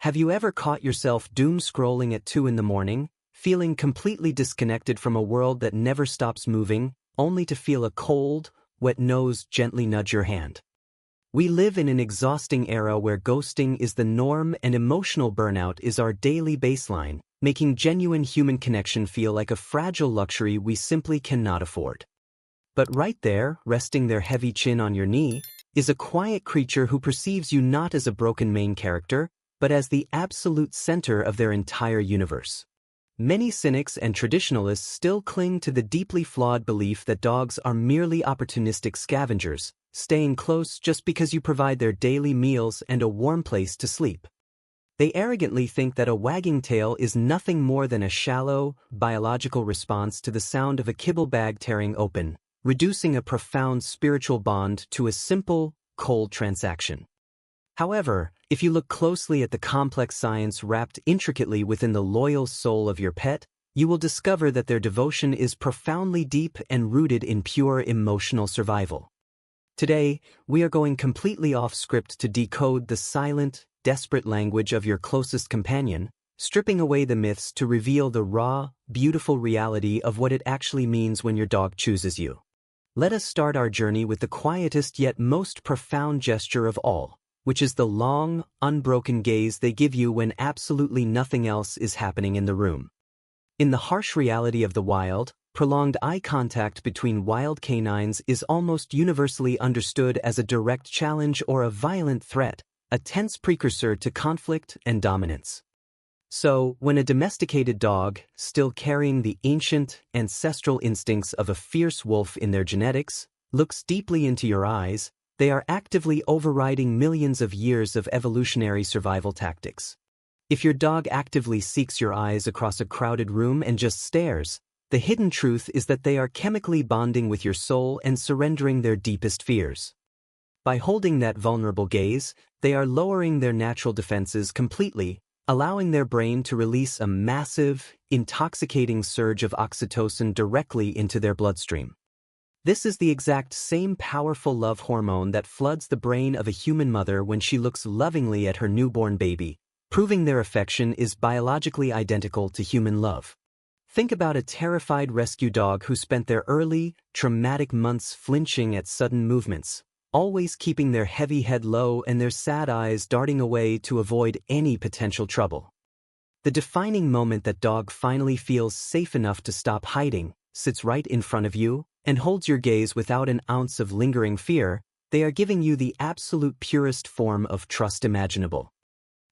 Have you ever caught yourself doom scrolling at 2 in the morning, feeling completely disconnected from a world that never stops moving, only to feel a cold, wet nose gently nudge your hand? We live in an exhausting era where ghosting is the norm and emotional burnout is our daily baseline, making genuine human connection feel like a fragile luxury we simply cannot afford. But right there, resting their heavy chin on your knee, is a quiet creature who perceives you not as a broken main character, but as the absolute center of their entire universe. Many cynics and traditionalists still cling to the deeply flawed belief that dogs are merely opportunistic scavengers, staying close just because you provide their daily meals and a warm place to sleep. They arrogantly think that a wagging tail is nothing more than a shallow, biological response to the sound of a kibble bag tearing open, reducing a profound spiritual bond to a simple, cold transaction. However, if you look closely at the complex science wrapped intricately within the loyal soul of your pet, you will discover that their devotion is profoundly deep and rooted in pure emotional survival. Today, we are going completely off script to decode the silent, desperate language of your closest companion, stripping away the myths to reveal the raw, beautiful reality of what it actually means when your dog chooses you. Let us start our journey with the quietest yet most profound gesture of all, which is the long, unbroken gaze they give you when absolutely nothing else is happening in the room. In the harsh reality of the wild, prolonged eye contact between wild canines is almost universally understood as a direct challenge or a violent threat, a tense precursor to conflict and dominance. So, when a domesticated dog, still carrying the ancient, ancestral instincts of a fierce wolf in their genetics, looks deeply into your eyes, they are actively overriding millions of years of evolutionary survival tactics. If your dog actively seeks your eyes across a crowded room and just stares, the hidden truth is that they are chemically bonding with your soul and surrendering their deepest fears. By holding that vulnerable gaze, they are lowering their natural defenses completely, allowing their brain to release a massive, intoxicating surge of oxytocin directly into their bloodstream. This is the exact same powerful love hormone that floods the brain of a human mother when she looks lovingly at her newborn baby, proving their affection is biologically identical to human love. Think about a terrified rescue dog who spent their early, traumatic months flinching at sudden movements, always keeping their heavy head low and their sad eyes darting away to avoid any potential trouble. The defining moment that dog finally feels safe enough to stop hiding, sits right in front of you, and holds your gaze without an ounce of lingering fear, they are giving you the absolute purest form of trust imaginable.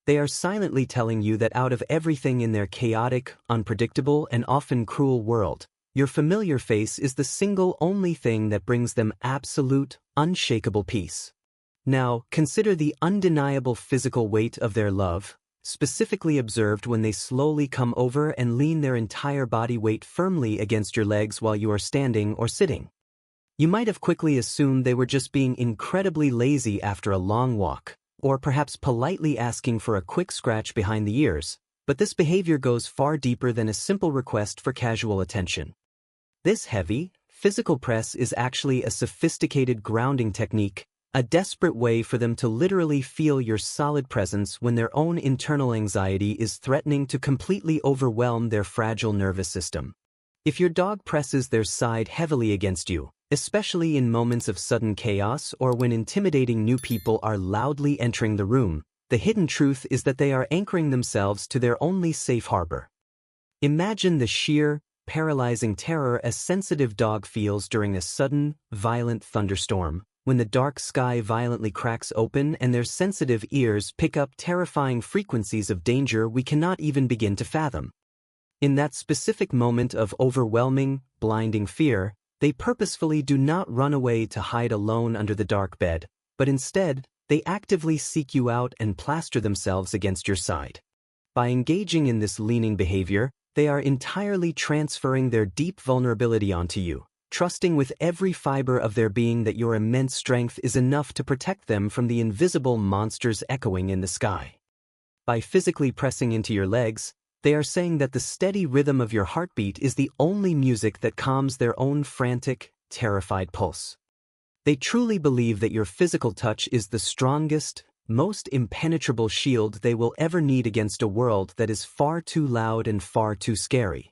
They are silently telling you that out of everything in their chaotic, unpredictable, and often cruel world, your familiar face is the single only thing that brings them absolute, unshakable peace. Now, consider the undeniable physical weight of their love, specifically observed when they slowly come over and lean their entire body weight firmly against your legs while you are standing or sitting. You might have quickly assumed they were just being incredibly lazy after a long walk, or perhaps politely asking for a quick scratch behind the ears, but this behavior goes far deeper than a simple request for casual attention. This heavy, physical press is actually a sophisticated grounding technique, a desperate way for them to literally feel your solid presence when their own internal anxiety is threatening to completely overwhelm their fragile nervous system. If your dog presses their side heavily against you, especially in moments of sudden chaos or when intimidating new people are loudly entering the room, the hidden truth is that they are anchoring themselves to their only safe harbor. Imagine the sheer, paralyzing terror a sensitive dog feels during a sudden, violent thunderstorm, when the dark sky violently cracks open and their sensitive ears pick up terrifying frequencies of danger we cannot even begin to fathom. In that specific moment of overwhelming, blinding fear, they purposefully do not run away to hide alone under the dark bed, but instead, they actively seek you out and plaster themselves against your side. By engaging in this leaning behavior, they are entirely transferring their deep vulnerability onto you, trusting with every fiber of their being that your immense strength is enough to protect them from the invisible monsters echoing in the sky. By physically pressing into your legs, they are saying that the steady rhythm of your heartbeat is the only music that calms their own frantic, terrified pulse. They truly believe that your physical touch is the strongest, most impenetrable shield they will ever need against a world that is far too loud and far too scary.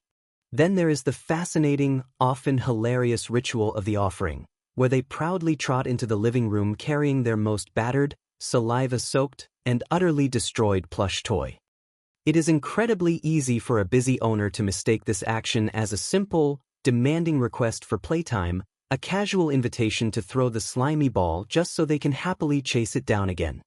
Then there is the fascinating, often hilarious ritual of the offering, where they proudly trot into the living room carrying their most battered, saliva-soaked, and utterly destroyed plush toy. It is incredibly easy for a busy owner to mistake this action as a simple, demanding request for playtime, a casual invitation to throw the slimy ball just so they can happily chase it down again.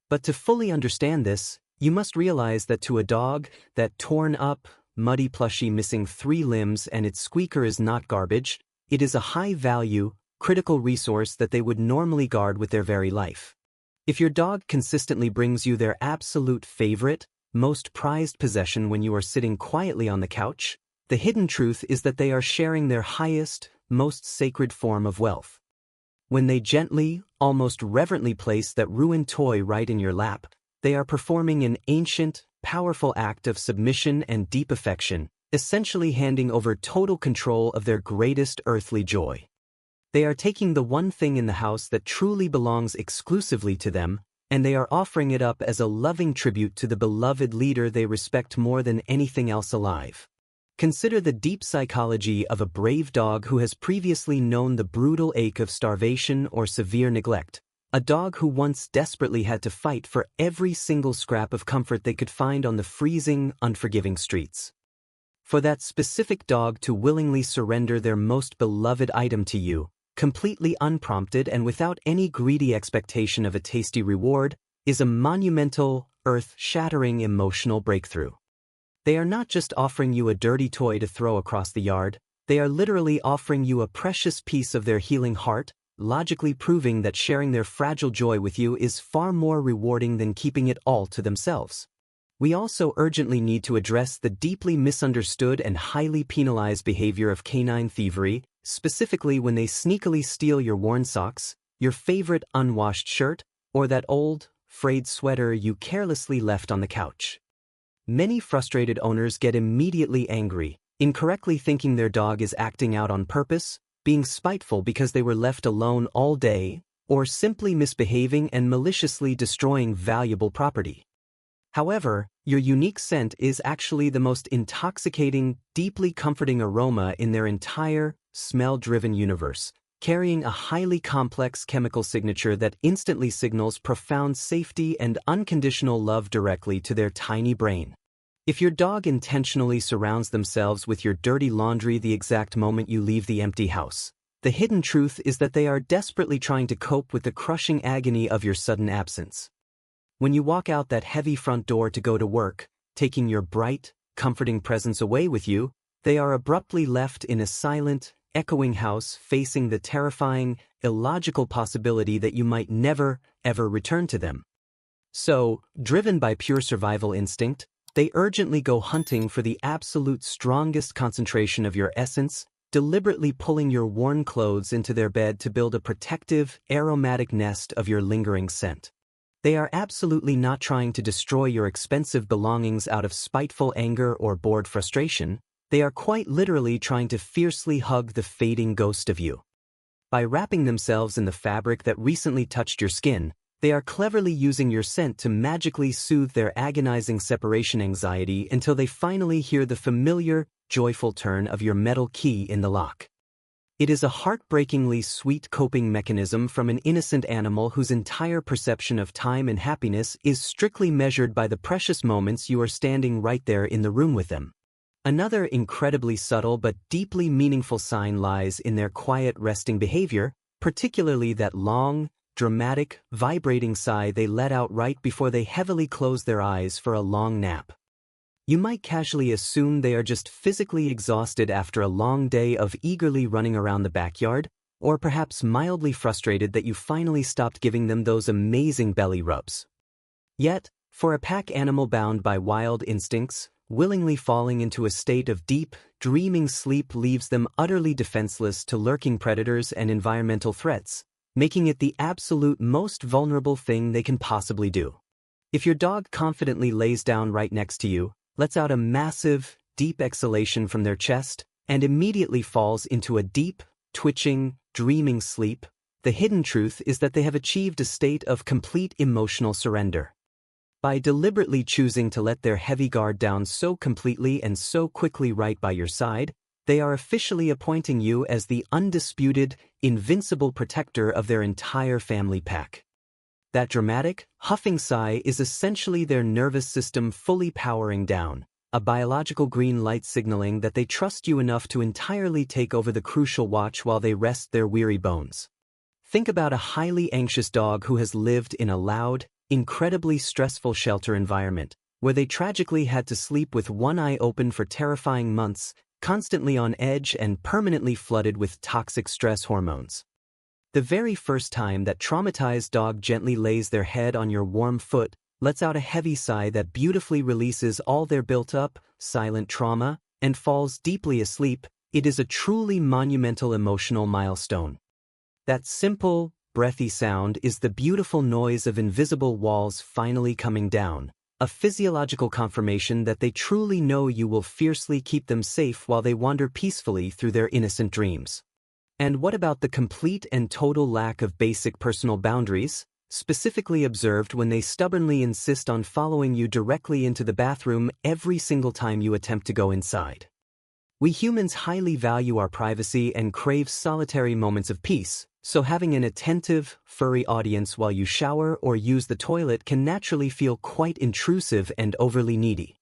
But to fully understand this, you must realize that to a dog, that torn up, muddy plushie missing 3 limbs and its squeaker is not garbage, it is a high-value, critical resource that they would normally guard with their very life. If your dog consistently brings you their absolute favorite, most prized possession when you are sitting quietly on the couch, the hidden truth is that they are sharing their highest, most sacred form of wealth. When they gently, almost reverently place that ruined toy right in your lap, they are performing an ancient, powerful act of submission and deep affection, essentially handing over total control of their greatest earthly joy. They are taking the one thing in the house that truly belongs exclusively to them, and they are offering it up as a loving tribute to the beloved leader they respect more than anything else alive. Consider the deep psychology of a brave dog who has previously known the brutal ache of starvation or severe neglect, a dog who once desperately had to fight for every single scrap of comfort they could find on the freezing, unforgiving streets. For that specific dog to willingly surrender their most beloved item to you, completely unprompted and without any greedy expectation of a tasty reward, is a monumental, earth-shattering emotional breakthrough. They are not just offering you a dirty toy to throw across the yard, they are literally offering you a precious piece of their healing heart, logically proving that sharing their fragile joy with you is far more rewarding than keeping it all to themselves. We also urgently need to address the deeply misunderstood and highly penalized behavior of canine thievery, specifically when they sneakily steal your worn socks, your favorite unwashed shirt, or that old, frayed sweater you carelessly left on the couch. Many frustrated owners get immediately angry, incorrectly thinking their dog is acting out on purpose, being spiteful because they were left alone all day, or simply misbehaving and maliciously destroying valuable property. However, your unique scent is actually the most intoxicating, deeply comforting aroma in their entire, smell-driven universe, carrying a highly complex chemical signature that instantly signals profound safety and unconditional love directly to their tiny brain. If your dog intentionally surrounds themselves with your dirty laundry the exact moment you leave the empty house, the hidden truth is that they are desperately trying to cope with the crushing agony of your sudden absence. When you walk out that heavy front door to go to work, taking your bright, comforting presence away with you, they are abruptly left in a silent, echoing house facing the terrifying, illogical possibility that you might never, ever return to them. So, driven by pure survival instinct, they urgently go hunting for the absolute strongest concentration of your essence, deliberately pulling your worn clothes into their bed to build a protective, aromatic nest of your lingering scent. They are absolutely not trying to destroy your expensive belongings out of spiteful anger or bored frustration. They are quite literally trying to fiercely hug the fading ghost of you. By wrapping themselves in the fabric that recently touched your skin, they are cleverly using your scent to magically soothe their agonizing separation anxiety until they finally hear the familiar, joyful turn of your metal key in the lock. It is a heartbreakingly sweet coping mechanism from an innocent animal whose entire perception of time and happiness is strictly measured by the precious moments you are standing right there in the room with them. Another incredibly subtle but deeply meaningful sign lies in their quiet resting behavior, particularly that long, dramatic, vibrating sigh they let out right before they heavily close their eyes for a long nap. You might casually assume they are just physically exhausted after a long day of eagerly running around the backyard, or perhaps mildly frustrated that you finally stopped giving them those amazing belly rubs. Yet, for a pack animal bound by wild instincts, willingly falling into a state of deep, dreaming sleep leaves them utterly defenseless to lurking predators and environmental threats, making it the absolute most vulnerable thing they can possibly do. If your dog confidently lays down right next to you, lets out a massive, deep exhalation from their chest, and immediately falls into a deep, twitching, dreaming sleep, The hidden truth is that they have achieved a state of complete emotional surrender. By deliberately choosing to let their heavy guard down so completely and so quickly right by your side, they are officially appointing you as the undisputed, invincible protector of their entire family pack. That dramatic, huffing sigh is essentially their nervous system fully powering down, a biological green light signaling that they trust you enough to entirely take over the crucial watch while they rest their weary bones. Think about a highly anxious dog who has lived in a loud, incredibly stressful shelter environment, where they tragically had to sleep with one eye open for terrifying months, constantly on edge and permanently flooded with toxic stress hormones. The very first time that traumatized dog gently lays their head on your warm foot, lets out a heavy sigh that beautifully releases all their built-up, silent trauma, and falls deeply asleep, it is a truly monumental emotional milestone. That simple, breathy sound is the beautiful noise of invisible walls finally coming down, a physiological confirmation that they truly know you will fiercely keep them safe while they wander peacefully through their innocent dreams. And what about the complete and total lack of basic personal boundaries, specifically observed when they stubbornly insist on following you directly into the bathroom every single time you attempt to go inside? We humans highly value our privacy and crave solitary moments of peace, so having an attentive, furry audience while you shower or use the toilet can naturally feel quite intrusive and overly needy.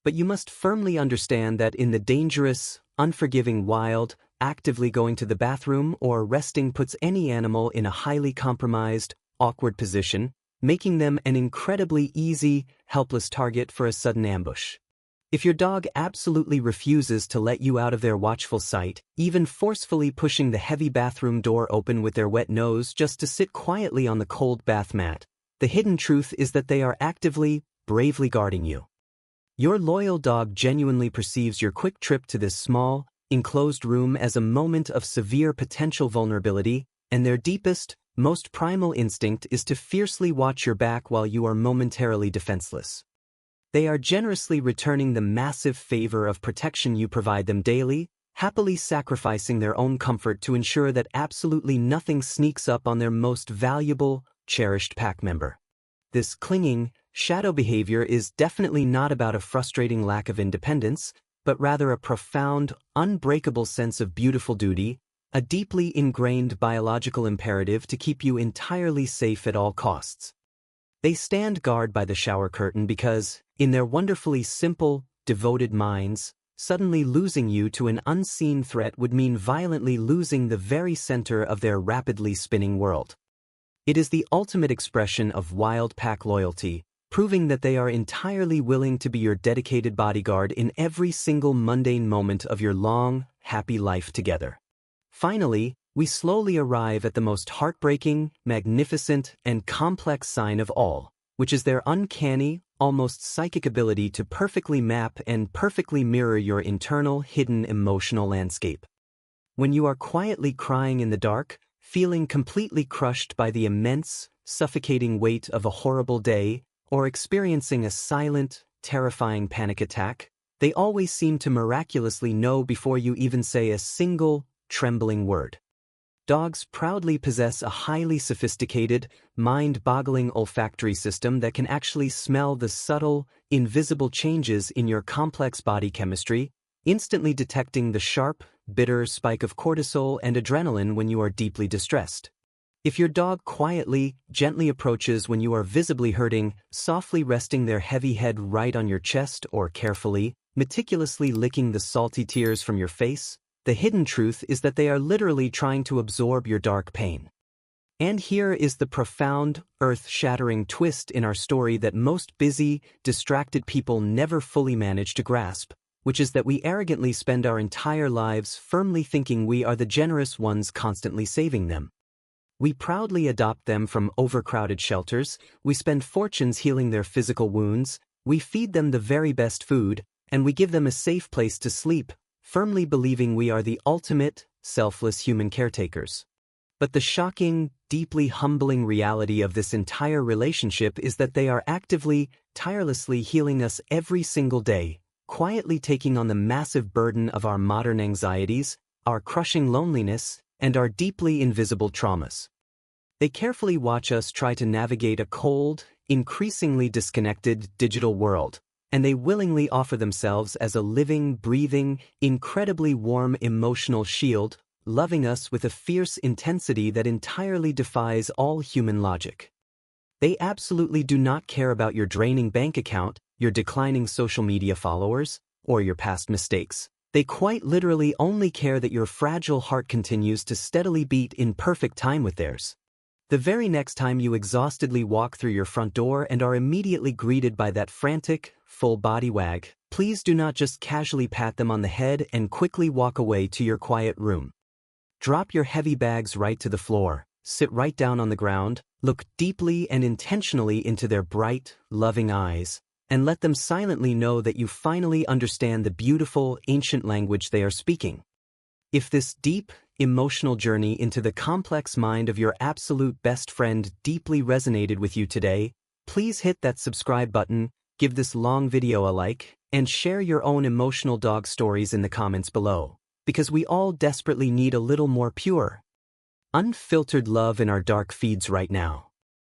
But you must firmly understand that in the dangerous, unforgiving wild, actively going to the bathroom or resting puts any animal in a highly compromised, awkward position, making them an incredibly easy, helpless target for a sudden ambush. If your dog absolutely refuses to let you out of their watchful sight, even forcefully pushing the heavy bathroom door open with their wet nose just to sit quietly on the cold bath mat, the hidden truth is that they are actively, bravely guarding you. Your loyal dog genuinely perceives your quick trip to this small, enclosed room as a moment of severe potential vulnerability, and their deepest, most primal instinct is to fiercely watch your back while you are momentarily defenseless. They are generously returning the massive favor of protection you provide them daily, happily sacrificing their own comfort to ensure that absolutely nothing sneaks up on their most valuable, cherished pack member. This clinging, shadow behavior is definitely not about a frustrating lack of independence, but rather a profound, unbreakable sense of beautiful duty, a deeply ingrained biological imperative to keep you entirely safe at all costs. They stand guard by the shower curtain because, in their wonderfully simple, devoted minds, suddenly losing you to an unseen threat would mean violently losing the very center of their rapidly spinning world. It is the ultimate expression of wild pack loyalty, proving that they are entirely willing to be your dedicated bodyguard in every single mundane moment of your long, happy life together. Finally, we slowly arrive at the most heartbreaking, magnificent, and complex sign of all, which is their uncanny, almost psychic ability to perfectly map and perfectly mirror your internal, hidden emotional landscape. When you are quietly crying in the dark, feeling completely crushed by the immense, suffocating weight of a horrible day, or experiencing a silent, terrifying panic attack, they always seem to miraculously know before you even say a single, trembling word. Dogs proudly possess a highly sophisticated, mind-boggling olfactory system that can actually smell the subtle, invisible changes in your complex body chemistry, instantly detecting the sharp, bitter spike of cortisol and adrenaline when you are deeply distressed. If your dog quietly, gently approaches when you are visibly hurting, softly resting their heavy head right on your chest or carefully, meticulously licking the salty tears from your face, the hidden truth is that they are literally trying to absorb your dark pain. And here is the profound, earth-shattering twist in our story that most busy, distracted people never fully manage to grasp, which is that we arrogantly spend our entire lives firmly thinking we are the generous ones constantly saving them. We proudly adopt them from overcrowded shelters, we spend fortunes healing their physical wounds, we feed them the very best food, and we give them a safe place to sleep, firmly believing we are the ultimate, selfless human caretakers. But the shocking, deeply humbling reality of this entire relationship is that they are actively, tirelessly healing us every single day, quietly taking on the massive burden of our modern anxieties, our crushing loneliness, and our deeply invisible traumas. They carefully watch us try to navigate a cold, increasingly disconnected digital world, and they willingly offer themselves as a living, breathing, incredibly warm emotional shield, loving us with a fierce intensity that entirely defies all human logic. They absolutely do not care about your draining bank account, your declining social media followers, or your past mistakes. They quite literally only care that your fragile heart continues to steadily beat in perfect time with theirs. The very next time you exhaustedly walk through your front door and are immediately greeted by that frantic, full body wag, please do not just casually pat them on the head and quickly walk away to your quiet room. Drop your heavy bags right to the floor, sit right down on the ground, look deeply and intentionally into their bright, loving eyes, and let them silently know that you finally understand the beautiful, ancient language they are speaking. If this deep, emotional journey into the complex mind of your absolute best friend deeply resonated with you today, please hit that subscribe button, give this long video a like, and share your own emotional dog stories in the comments below, because we all desperately need a little more pure, unfiltered love in our dark feeds right now.